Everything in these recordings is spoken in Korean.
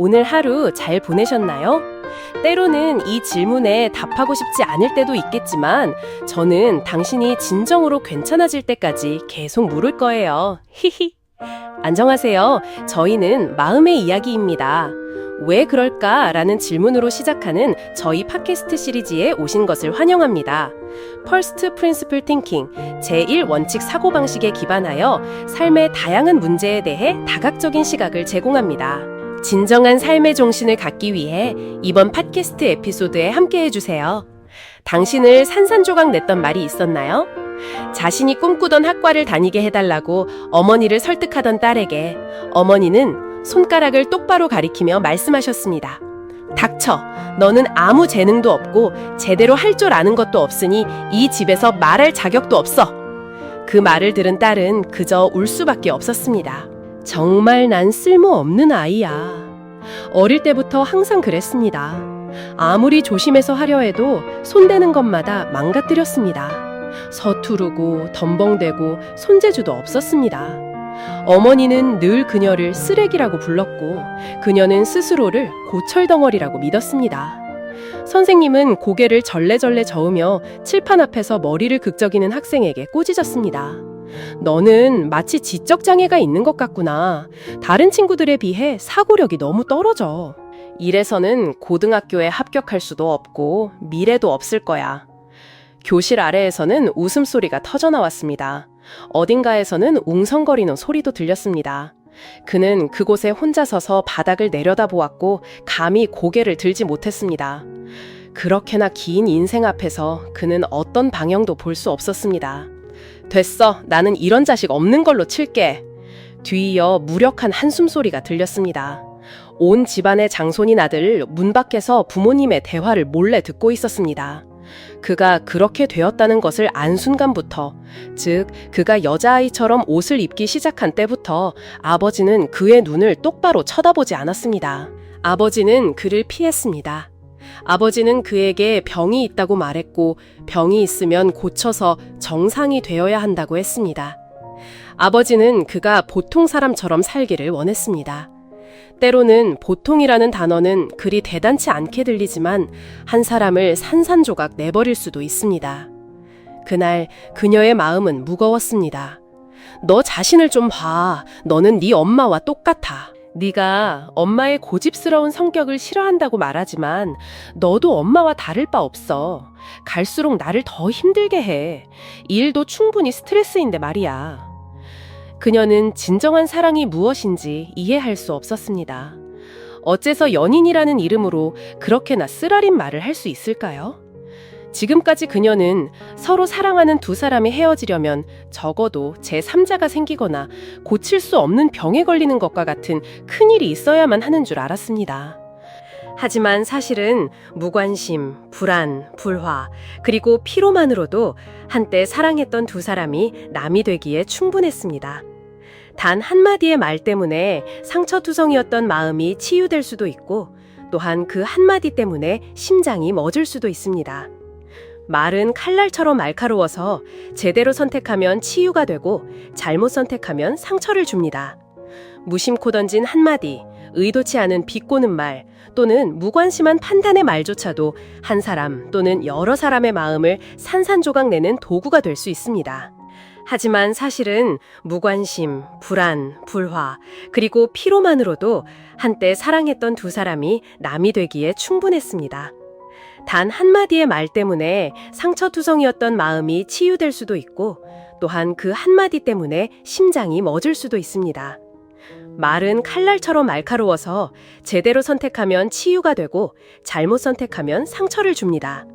오늘 하루 잘 보내셨나요? 때로는 이 질문에 답하고 싶지 않을 때도 있겠지만 저는 당신이 진정으로 괜찮아질 때까지 계속 물을 거예요. 히히. 안녕하세요. 저희는 마음의 이야기입니다. 왜 그럴까? 라는 질문으로 시작하는 저희 팟캐스트 시리즈에 오신 것을 환영합니다. First Principle Thinking, 제1원칙 사고방식에 기반하여 삶의 다양한 문제에 대해 다각적인 시각을 제공합니다. 진정한 삶의 정신을 갖기 위해 이번 팟캐스트 에피소드에 함께 해주세요. 당신을 산산조각 냈던 말이 있었나요? 자신이 꿈꾸던 학과를 다니게 해달라고 어머니를 설득하던 딸에게 어머니는 손가락을 똑바로 가리키며 말씀하셨습니다. 닥쳐, 너는 아무 재능도 없고 제대로 할 줄 아는 것도 없으니 이 집에서 말할 자격도 없어. 그 말을 들은 딸은 그저 울 수밖에 없었습니다. 정말 난 쓸모없는 아이야. 어릴 때부터 항상 그랬습니다. 아무리 조심해서 하려 해도 손대는 것마다 망가뜨렸습니다. 서투르고 덤벙대고 손재주도 없었습니다. 어머니는 늘 그녀를 쓰레기라고 불렀고 그녀는 스스로를 고철덩어리라고 믿었습니다. 선생님은 고개를 절레절레 저으며 칠판 앞에서 머리를 극적이는 학생에게 꾸짖었습니다. 너는 마치 지적장애가 있는 것 같구나. 다른 친구들에 비해 사고력이 너무 떨어져. 이래서는 고등학교에 합격할 수도 없고 미래도 없을 거야. 교실 아래에서는 웃음소리가 터져나왔습니다. 어딘가에서는 웅성거리는 소리도 들렸습니다. 그는 그곳에 혼자 서서 바닥을 내려다보았고 감히 고개를 들지 못했습니다. 그렇게나 긴 인생 앞에서 그는 어떤 방향도 볼 수 없었습니다. 됐어, 나는 이런 자식 없는 걸로 칠게. 뒤이어 무력한 한숨소리가 들렸습니다. 온 집안의 장손인 아들 문 밖에서 부모님의 대화를 몰래 듣고 있었습니다. 그가 그렇게 되었다는 것을 안 순간부터, 즉 그가 여자아이처럼 옷을 입기 시작한 때부터 아버지는 그의 눈을 똑바로 쳐다보지 않았습니다. 아버지는 그를 피했습니다. 아버지는 그에게 병이 있다고 말했고 병이 있으면 고쳐서 정상이 되어야 한다고 했습니다. 아버지는 그가 보통 사람처럼 살기를 원했습니다. 때로는 보통이라는 단어는 그리 대단치 않게 들리지만 한 사람을 산산조각 내버릴 수도 있습니다. 그날 그녀의 마음은 무거웠습니다. 너 자신을 좀 봐. 너는 네 엄마와 똑같아. 네가 엄마의 고집스러운 성격을 싫어한다고 말하지만 너도 엄마와 다를 바 없어. 갈수록 나를 더 힘들게 해. 일도 충분히 스트레스인데 말이야. 그녀는 진정한 사랑이 무엇인지 이해할 수 없었습니다. 어째서 연인이라는 이름으로 그렇게나 쓰라린 말을 할 수 있을까요? 지금까지 그녀는 서로 사랑하는 두 사람이 헤어지려면 적어도 제3자가 생기거나 고칠 수 없는 병에 걸리는 것과 같은 큰일이 있어야만 하는 줄 알았습니다. 하지만 사실은 무관심, 불안, 불화, 그리고 피로만으로도 한때 사랑했던 두 사람이 남이 되기에 충분했습니다. 단 한마디의 말 때문에 상처투성이었던 마음이 치유될 수도 있고 또한 그 한마디 때문에 심장이 멎을 수도 있습니다. 말은 칼날처럼 날카로워서 제대로 선택하면 치유가 되고 잘못 선택하면 상처를 줍니다. 무심코 던진 한마디, 의도치 않은 비꼬는 말 또는 무관심한 판단의 말조차도 한 사람 또는 여러 사람의 마음을 산산조각 내는 도구가 될 수 있습니다. 하지만 사실은 무관심, 불안, 불화, 그리고 피로만으로도 한때 사랑했던 두 사람이 남이 되기에 충분했습니다. 단 한마디의 말 때문에 상처투성이었던 마음이 치유될 수도 있고 또한 그 한마디 때문에 심장이 멎을 수도 있습니다. 말은 칼날처럼 날카로워서 제대로 선택하면 치유가 되고 잘못 선택하면 상처를 줍니다.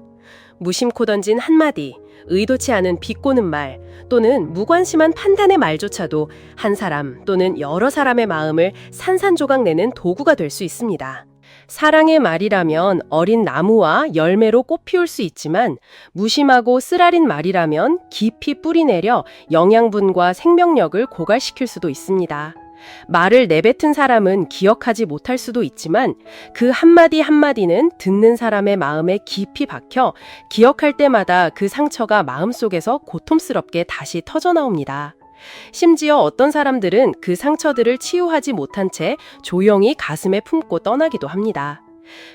무심코 던진 한마디, 의도치 않은 비꼬는 말 또는 무관심한 판단의 말조차도 한 사람 또는 여러 사람의 마음을 산산조각 내는 도구가 될 수 있습니다. 사랑의 말이라면 어린 나무와 열매로 꽃 피울 수 있지만 무심하고 쓰라린 말이라면 깊이 뿌리내려 영양분과 생명력을 고갈시킬 수도 있습니다. 말을 내뱉은 사람은 기억하지 못할 수도 있지만 그 한마디 한마디는 듣는 사람의 마음에 깊이 박혀 기억할 때마다 그 상처가 마음속에서 고통스럽게 다시 터져나옵니다. 심지어 어떤 사람들은 그 상처들을 치유하지 못한 채 조용히 가슴에 품고 떠나기도 합니다.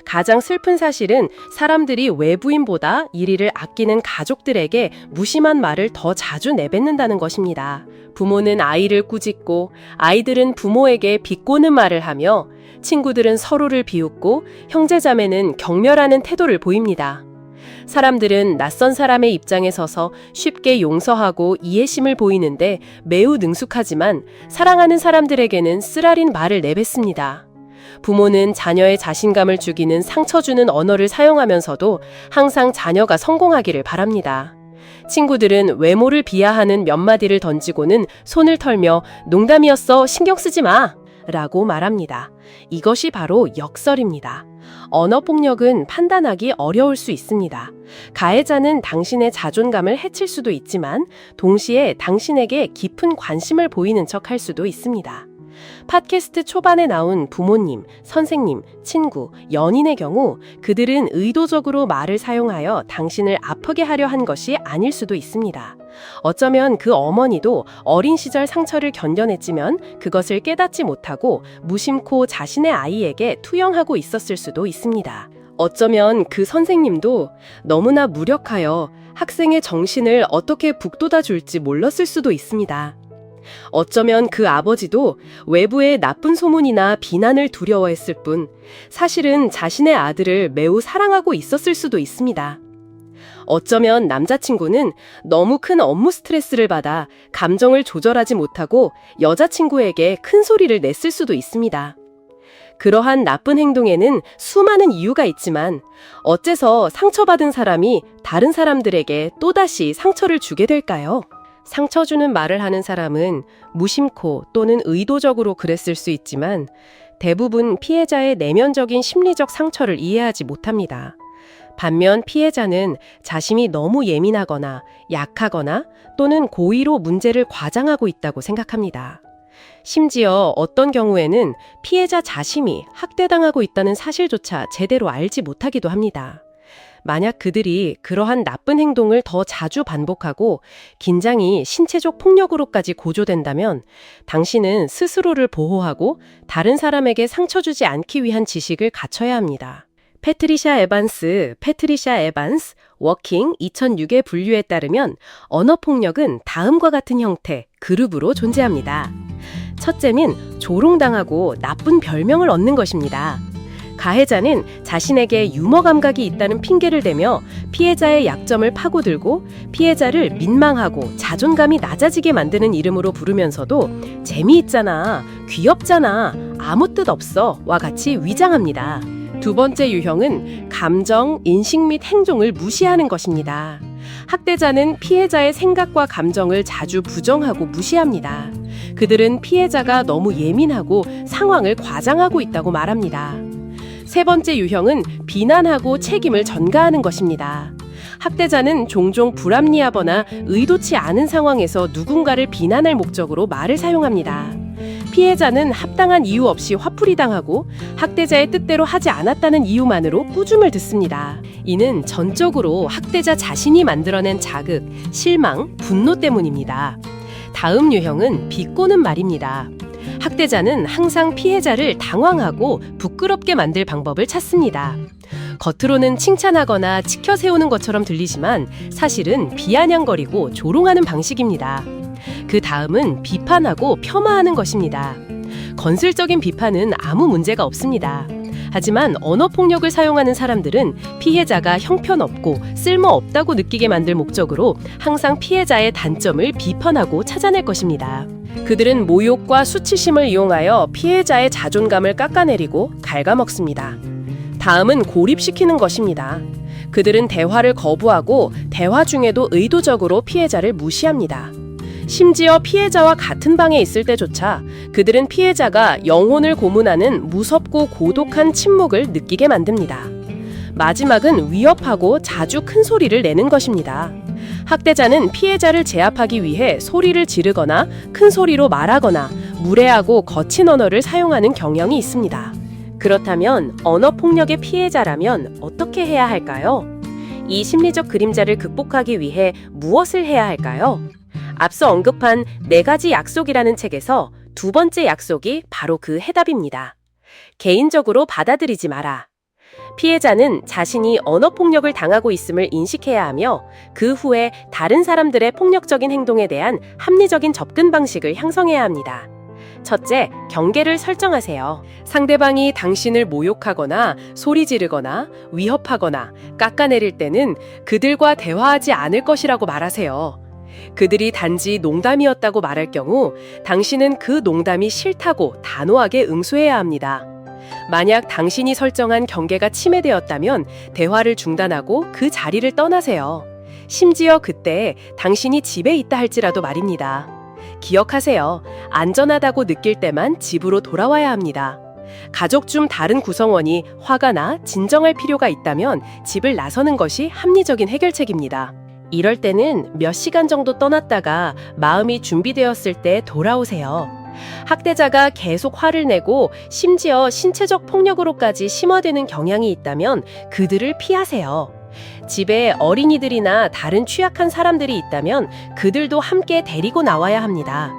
가장 슬픈 사실은 사람들이 외부인보다 이리를 아끼는 가족들에게 무심한 말을 더 자주 내뱉는다는 것입니다. 부모는 아이를 꾸짖고 아이들은 부모에게 비꼬는 말을 하며 친구들은 서로를 비웃고 형제자매는 경멸하는 태도를 보입니다. 사람들은 낯선 사람의 입장에 서서 쉽게 용서하고 이해심을 보이는데 매우 능숙하지만 사랑하는 사람들에게는 쓰라린 말을 내뱉습니다. 부모는 자녀의 자신감을 죽이는 상처 주는 언어를 사용하면서도 항상 자녀가 성공하기를 바랍니다. 친구들은 외모를 비하하는 몇 마디를 던지고는 손을 털며 농담이었어, 신경 쓰지 마! 라고 말합니다. 이것이 바로 역설입니다. 언어폭력은 판단하기 어려울 수 있습니다. 가해자는 당신의 자존감을 해칠 수도 있지만 동시에 당신에게 깊은 관심을 보이는 척 할 수도 있습니다. 팟캐스트 초반에 나온 부모님, 선생님, 친구, 연인의 경우 그들은 의도적으로 말을 사용하여 당신을 아프게 하려 한 것이 아닐 수도 있습니다. 어쩌면 그 어머니도 어린 시절 상처를 견뎌냈지만 그것을 깨닫지 못하고 무심코 자신의 아이에게 투영하고 있었을 수도 있습니다. 어쩌면 그 선생님도 너무나 무력하여 학생의 정신을 어떻게 북돋아 줄지 몰랐을 수도 있습니다. 어쩌면 그 아버지도 외부의 나쁜 소문이나 비난을 두려워했을 뿐 사실은 자신의 아들을 매우 사랑하고 있었을 수도 있습니다. 어쩌면 남자친구는 너무 큰 업무 스트레스를 받아 감정을 조절하지 못하고 여자친구에게 큰 소리를 냈을 수도 있습니다. 그러한 나쁜 행동에는 수많은 이유가 있지만 어째서 상처받은 사람이 다른 사람들에게 또다시 상처를 주게 될까요? 상처 주는 말을 하는 사람은 무심코 또는 의도적으로 그랬을 수 있지만 대부분 피해자의 내면적인 심리적 상처를 이해하지 못합니다. 반면 피해자는 자신이 너무 예민하거나 약하거나 또는 고의로 문제를 과장하고 있다고 생각합니다. 심지어 어떤 경우에는 피해자 자신이 학대당하고 있다는 사실조차 제대로 알지 못하기도 합니다. 만약 그들이 그러한 나쁜 행동을 더 자주 반복하고 긴장이 신체적 폭력으로까지 고조된다면 당신은 스스로를 보호하고 다른 사람에게 상처 주지 않기 위한 지식을 갖춰야 합니다. 패트리샤 에반스, 워킹 2006의 분류에 따르면 언어폭력은 다음과 같은 형태, 그룹으로 존재합니다. 첫째는 조롱당하고 나쁜 별명을 얻는 것입니다. 가해자는 자신에게 유머 감각이 있다는 핑계를 대며 피해자의 약점을 파고들고 피해자를 민망하고 자존감이 낮아지게 만드는 이름으로 부르면서도 재미있잖아, 귀엽잖아, 아무 뜻 없어 와 같이 위장합니다. 두 번째 유형은 감정, 인식 및 행동을 무시하는 것입니다. 학대자는 피해자의 생각과 감정을 자주 부정하고 무시합니다. 그들은 피해자가 너무 예민하고 상황을 과장하고 있다고 말합니다. 세 번째 유형은 비난하고 책임을 전가하는 것입니다. 학대자는 종종 불합리하거나 의도치 않은 상황에서 누군가를 비난할 목적으로 말을 사용합니다. 피해자는 합당한 이유 없이 화풀이 당하고 학대자의 뜻대로 하지 않았다는 이유만으로 꾸중을 듣습니다. 이는 전적으로 학대자 자신이 만들어낸 자극, 실망, 분노 때문입니다. 다음 유형은 비꼬는 말입니다. 학대자는 항상 피해자를 당황하고 부끄럽게 만들 방법을 찾습니다. 겉으로는 칭찬하거나 치켜 세우는 것처럼 들리지만 사실은 비아냥거리고 조롱하는 방식입니다. 그 다음은 비판하고 폄하하는 것입니다. 건설적인 비판은 아무 문제가 없습니다. 하지만 언어폭력을 사용하는 사람들은 피해자가 형편없고 쓸모없다고 느끼게 만들 목적으로 항상 피해자의 단점을 비판하고 찾아낼 것입니다. 그들은 모욕과 수치심을 이용하여 피해자의 자존감을 깎아내리고 갉아먹습니다. 다음은 고립시키는 것입니다. 그들은 대화를 거부하고 대화 중에도 의도적으로 피해자를 무시합니다. 심지어 피해자와 같은 방에 있을 때조차 그들은 피해자가 영혼을 고문하는 무섭고 고독한 침묵을 느끼게 만듭니다. 마지막은 위협하고 자주 큰 소리를 내는 것입니다. 학대자는 피해자를 제압하기 위해 소리를 지르거나 큰 소리로 말하거나 무례하고 거친 언어를 사용하는 경향이 있습니다. 그렇다면 언어폭력의 피해자라면 어떻게 해야 할까요? 이 심리적 그림자를 극복하기 위해 무엇을 해야 할까요? 앞서 언급한 4가지 약속이라는 책에서 2번째 약속이 바로 그 해답입니다. 개인적으로 받아들이지 마라. 피해자는 자신이 언어폭력을 당하고 있음을 인식해야 하며 그 후에 다른 사람들의 폭력적인 행동에 대한 합리적인 접근 방식을 형성해야 합니다. 첫째, 경계를 설정하세요. 상대방이 당신을 모욕하거나 소리 지르거나 위협하거나 깎아내릴 때는 그들과 대화하지 않을 것이라고 말하세요. 그들이 단지 농담이었다고 말할 경우 당신은 그 농담이 싫다고 단호하게 응수해야 합니다. 만약 당신이 설정한 경계가 침해되었다면 대화를 중단하고 그 자리를 떠나세요. 심지어 그때 당신이 집에 있다 할지라도 말입니다. 기억하세요. 안전하다고 느낄 때만 집으로 돌아와야 합니다. 가족 중 다른 구성원이 화가 나 진정할 필요가 있다면 집을 나서는 것이 합리적인 해결책입니다. 이럴 때는 몇 시간 정도 떠났다가 마음이 준비되었을 때 돌아오세요. 학대자가 계속 화를 내고 심지어 신체적 폭력으로까지 심화되는 경향이 있다면 그들을 피하세요. 집에 어린이들이나 다른 취약한 사람들이 있다면 그들도 함께 데리고 나와야 합니다.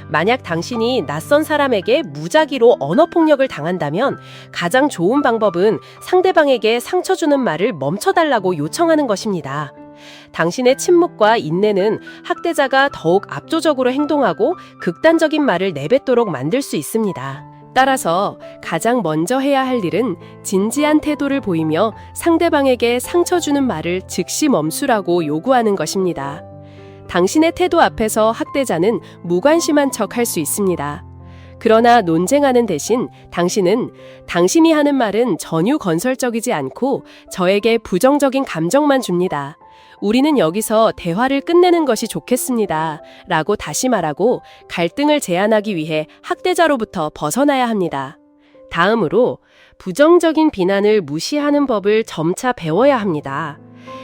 만약 당신이 낯선 사람에게 무작위로 언어폭력을 당한다면 가장 좋은 방법은 상대방에게 상처 주는 말을 멈춰달라고 요청하는 것입니다. 당신의 침묵과 인내는 학대자가 더욱 압도적으로 행동하고 극단적인 말을 내뱉도록 만들 수 있습니다. 따라서 가장 먼저 해야 할 일은 진지한 태도를 보이며 상대방에게 상처 주는 말을 즉시 멈추라고 요구하는 것입니다. 당신의 태도 앞에서 학대자는 무관심한 척 할 수 있습니다. 그러나 논쟁하는 대신 당신은 당신이 하는 말은 전혀 건설적이지 않고 저에게 부정적인 감정만 줍니다. 우리는 여기서 대화를 끝내는 것이 좋겠습니다. 라고 다시 말하고 갈등을 제한하기 위해 학대자로부터 벗어나야 합니다. 다음으로 부정적인 비난을 무시하는 법을 점차 배워야 합니다.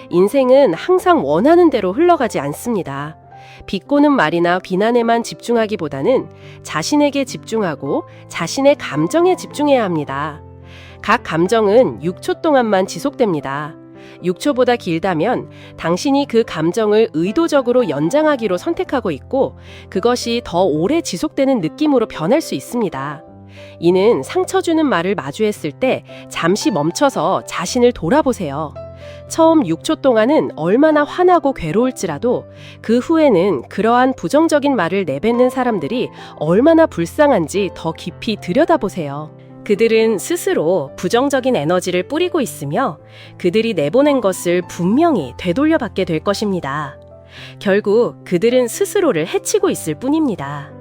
인생은 항상 원하는 대로 흘러가지 않습니다. 비꼬는 말이나 비난에만 집중하기보다는 자신에게 집중하고 자신의 감정에 집중해야 합니다. 각 감정은 6초 동안만 지속됩니다. 6초보다 길다면 당신이 그 감정을 의도적으로 연장하기로 선택하고 있고 그것이 더 오래 지속되는 느낌으로 변할 수 있습니다. 이는 상처 주는 말을 마주했을 때 잠시 멈춰서 자신을 돌아보세요. 처음 6초 동안은 얼마나 화나고 괴로울지라도 그 후에는 그러한 부정적인 말을 내뱉는 사람들이 얼마나 불쌍한지 더 깊이 들여다보세요. 그들은 스스로 부정적인 에너지를 뿌리고 있으며 그들이 내보낸 것을 분명히 되돌려받게 될 것입니다. 결국 그들은 스스로를 해치고 있을 뿐입니다.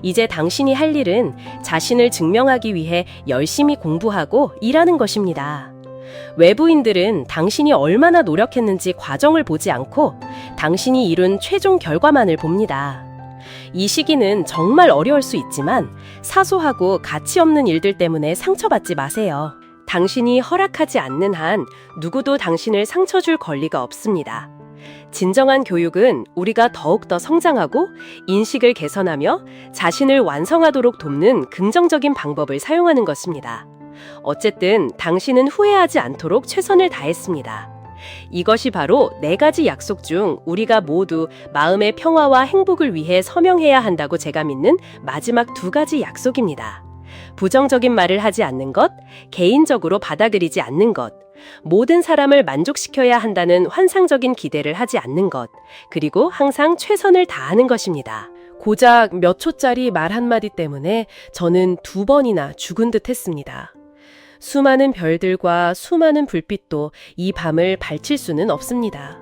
이제 당신이 할 일은 자신을 증명하기 위해 열심히 공부하고 일하는 것입니다. 외부인들은 당신이 얼마나 노력했는지 과정을 보지 않고 당신이 이룬 최종 결과만을 봅니다. 이 시기는 정말 어려울 수 있지만 사소하고 가치 없는 일들 때문에 상처받지 마세요. 당신이 허락하지 않는 한 누구도 당신을 상처 줄 권리가 없습니다. 진정한 교육은 우리가 더욱더 성장하고 인식을 개선하며 자신을 완성하도록 돕는 긍정적인 방법을 사용하는 것입니다. 어쨌든 당신은 후회하지 않도록 최선을 다했습니다. 이것이 바로 4가지 약속 중 우리가 모두 마음의 평화와 행복을 위해 서명해야 한다고 제가 믿는 마지막 2가지 약속입니다. 부정적인 말을 하지 않는 것, 개인적으로 받아들이지 않는 것, 모든 사람을 만족시켜야 한다는 환상적인 기대를 하지 않는 것, 그리고 항상 최선을 다하는 것입니다. 고작 몇 초짜리 말 한마디 때문에 저는 2번이나 죽은 듯 했습니다. 수많은 별들과 수많은 불빛도 이 밤을 밝힐 수는 없습니다.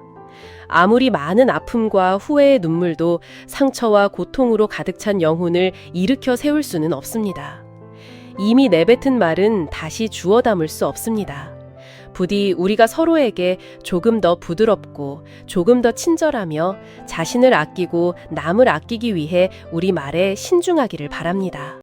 아무리 많은 아픔과 후회의 눈물도 상처와 고통으로 가득 찬 영혼을 일으켜 세울 수는 없습니다. 이미 내뱉은 말은 다시 주워 담을 수 없습니다. 부디 우리가 서로에게 조금 더 부드럽고 조금 더 친절하며 자신을 아끼고 남을 아끼기 위해 우리 말에 신중하기를 바랍니다.